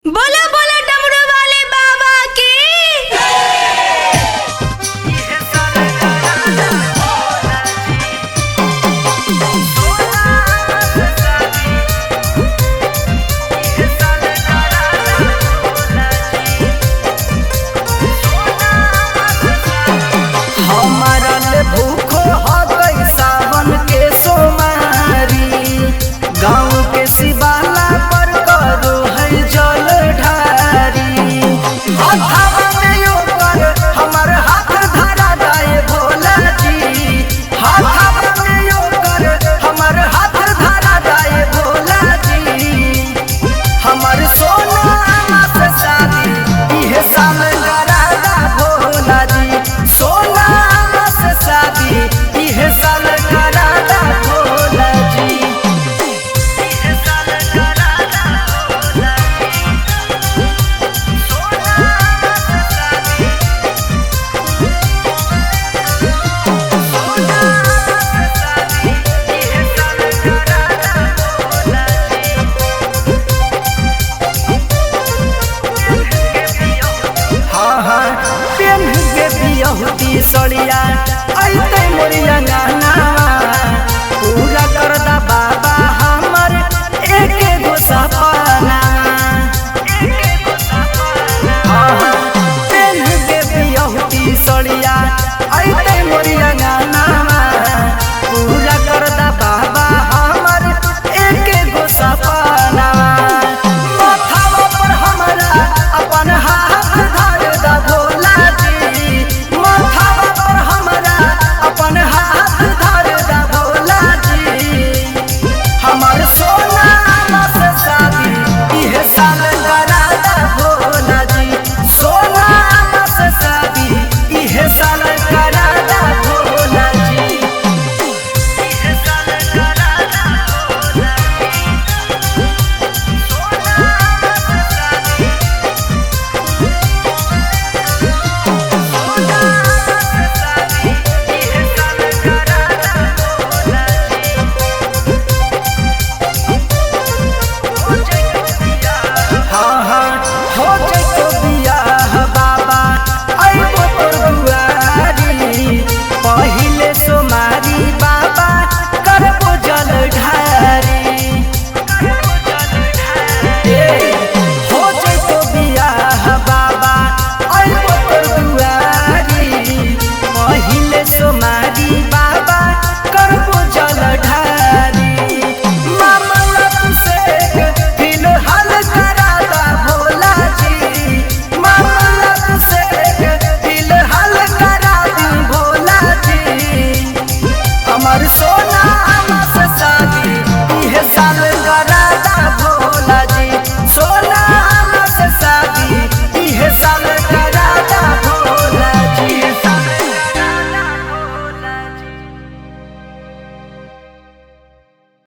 बोला बोला डमरू वाले बाबा की। हमारा ले भूखो हो गई सावन के सोमारी, गाँव के शिवाला पर करो है जल ढारी। हाथवा में योकर हमर हाथ धरा दाए भोला जी, हाथवा में योकर हमर हाथ धरा दाए भोला जी। हमर सोना से शादी इहे साल करादा भोला जी, सोना से शादी इहे साल करादा भोला जी, इहे साल करादा भोला जी। सोना से शादी, सोना से शादी इहे साल करादा भोला जी। हाँ हाँ पेन के बियहुती सड़िया ऐते मोरिया गाना